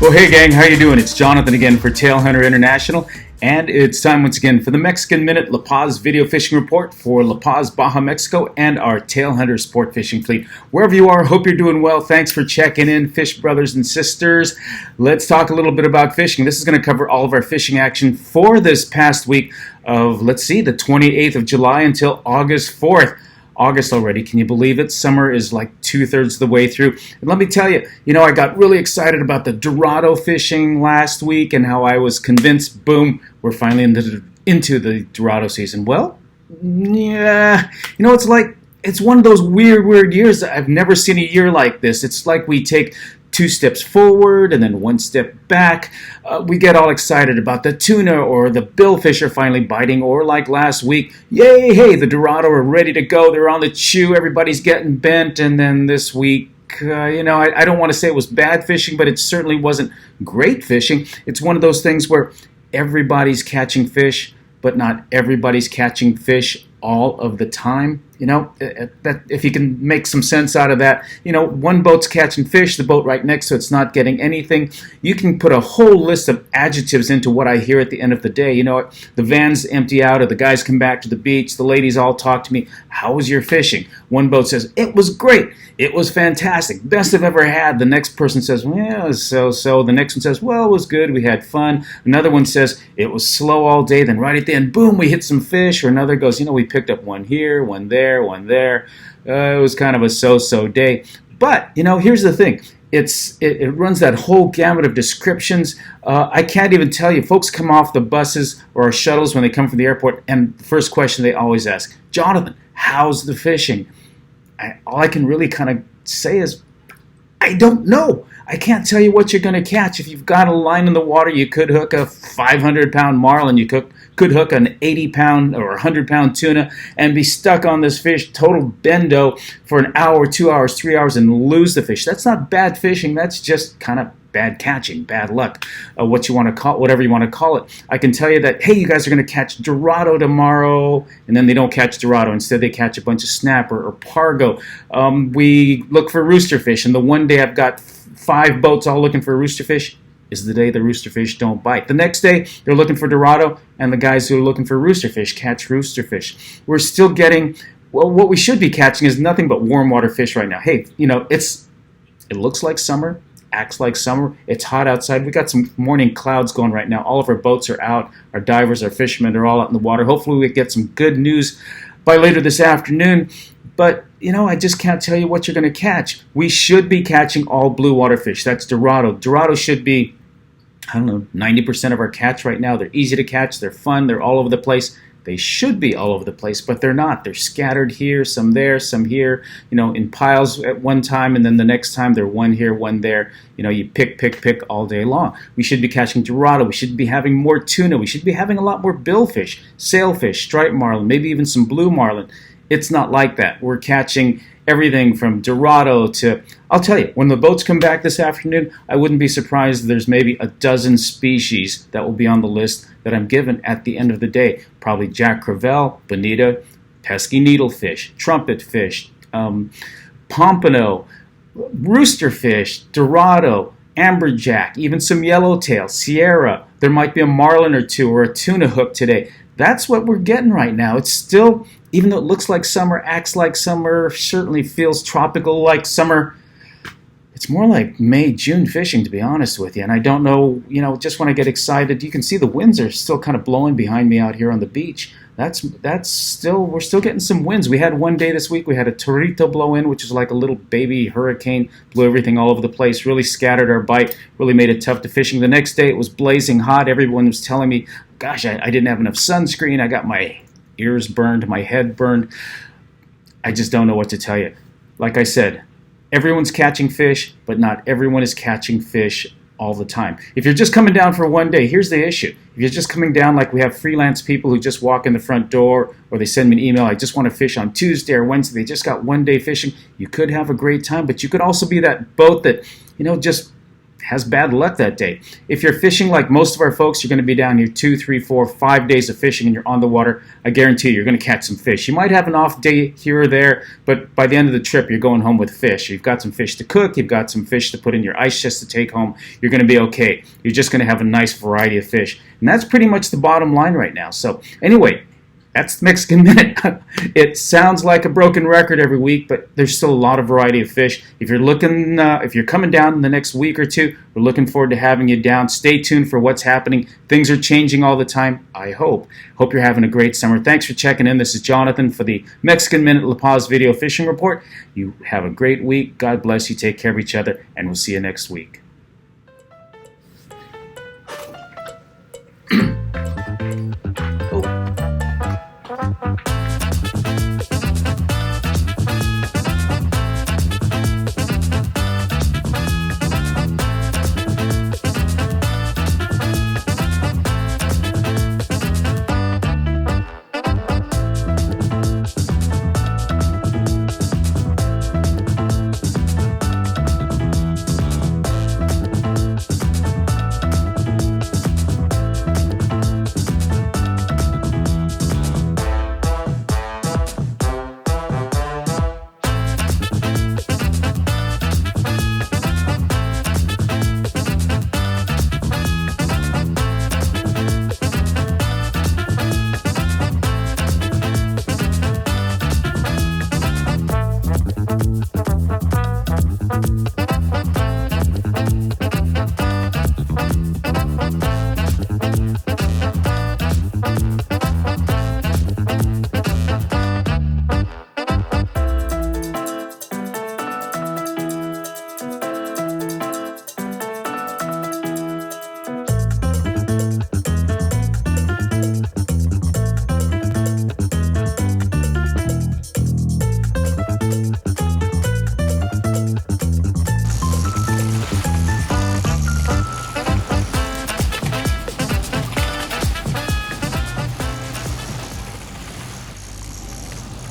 Well, hey gang, how you doing? It's Jonathan again for Tail Hunter International, and it's time once again for the Mexican Minute La Paz video fishing report for La Paz, Baja, Mexico, and our Tail Hunter sport fishing fleet. Wherever you are, hope you're doing well. Thanks for checking in, fish brothers and sisters. Let's talk a little bit about fishing. This is going to cover all of our fishing action for this past week of, the 28th of July until August 4th. August already. Can you believe it? Summer is like 2/3 of the way through. And let me tell you, I got really excited about the Dorado fishing last week and how I was convinced, boom, we're finally into the Dorado season. Well, yeah, it's one of those weird years. I've never seen a year like this. It's like we take 2 steps forward and then 1 step back. We get all excited about the tuna or the billfish are finally biting, or like last week, yay, hey, the Dorado are ready to go. They're on the chew. Everybody's getting bent. And then this week, I don't want to say it was bad fishing, but it certainly wasn't great fishing. It's one of those things where everybody's catching fish, but not everybody's catching fish all of the time. That if you can make some sense out of that, one boat's catching fish, the boat right next to it's not getting anything. You can put a whole list of adjectives into what I hear at the end of the day. The vans empty out, or the guys come back to the beach, the ladies all talk to me, how was your fishing? One boat says, it was great, it was fantastic, best I've ever had. The next person says, well, it was so. The next one says, well, it was good, we had fun. Another one says, it was slow all day, then right at the end, boom, we hit some fish. Or another goes, we picked up one here, one there, one there. It was kind of a so-so day. But, here's the thing. It runs that whole gamut of descriptions. I can't even tell you. Folks come off the buses or shuttles when they come from the airport, and the first question they always ask, Jonathan, how's the fishing? All I can really kind of say is, I don't know. I can't tell you what you're going to catch. If you've got a line in the water, you could hook a 500-pound marlin. You could hook an 80-pound or 100-pound tuna and be stuck on this fish, total bendo, for an hour, 2 hours, 3 hours, and lose the fish. That's not bad fishing. That's just kind of bad catching, bad luck, whatever you want to call it. I can tell you that, hey, you guys are going to catch Dorado tomorrow, and then they don't catch Dorado. Instead, they catch a bunch of snapper or pargo. We look for roosterfish, and the one day I've got 5 boats all looking for roosterfish is the day the roosterfish don't bite. The next day, they're looking for Dorado, and the guys who are looking for roosterfish catch roosterfish. We're still getting, what we should be catching is nothing but warm water fish right now. Hey, it looks like summer, acts like summer. It's hot outside. We got some morning clouds going right now. All of our boats are out. Our divers, our fishermen are all out in the water. Hopefully we get some good news by later this afternoon. But, I just can't tell you what you're going to catch. We should be catching all blue water fish. That's Dorado. Dorado should be, 90% of our catch right now. They're easy to catch. They're fun. They're all over the place. They should be all over the place, but they're not. They're scattered here, some there, some here, in piles at one time, and then the next time they're one here, one there. You pick all day long. We should be catching Dorado. We should be having more tuna. We should be having a lot more billfish, sailfish, striped marlin, maybe even some blue marlin. It's not like that. We're catching everything from Dorado to, I'll tell you, when the boats come back this afternoon, I wouldn't be surprised there's maybe a dozen species that will be on the list that I'm given at the end of the day. Probably Jack Crevalle, bonita, pesky needlefish, trumpetfish, pompano, roosterfish, Dorado, amberjack, even some yellowtail, Sierra. There might be a marlin or two or a tuna hook today. That's what we're getting right now. It's still, even though it looks like summer, acts like summer, certainly feels tropical like summer, it's more like May, June fishing, to be honest with you. And I don't know, just when I get excited, you can see the winds are still kind of blowing behind me out here on the beach. We're still getting some winds. We had one day this week, we had a Torito blow in, which is like a little baby hurricane, blew everything all over the place, really scattered our bite, really made it tough to fishing. The next day it was blazing hot. Everyone was telling me, gosh, I didn't have enough sunscreen. I got my ears burned, my head burned. I just don't know what to tell you. Like I said, everyone's catching fish, but not everyone is catching fish all the time. If you're just coming down for one day, here's the issue. If you're just coming down, like we have freelance people who just walk in the front door, or they send me an email, I just want to fish on Tuesday or Wednesday, they just got one day fishing, you could have a great time, but you could also be that boat that, just has bad luck that day. If you're fishing like most of our folks, you're going to be down here 2, 3, 4, 5 days of fishing and you're on the water. I guarantee you're going to catch some fish. You might have an off day here or there, but by the end of the trip, you're going home with fish. You've got some fish to cook. You've got some fish to put in your ice chest to take home. You're going to be okay. You're just going to have a nice variety of fish. And that's pretty much the bottom line right now. So anyway, that's the Mexican Minute. It sounds like a broken record every week, but there's still a lot of variety of fish. If you're coming down in the next week or two, we're looking forward to having you down. Stay tuned for what's happening. Things are changing all the time, I hope. Hope you're having a great summer. Thanks for checking in. This is Jonathan for the Mexican Minute La Paz Video Fishing Report. You have a great week. God bless you. Take care of each other, and we'll see you next week. Oh.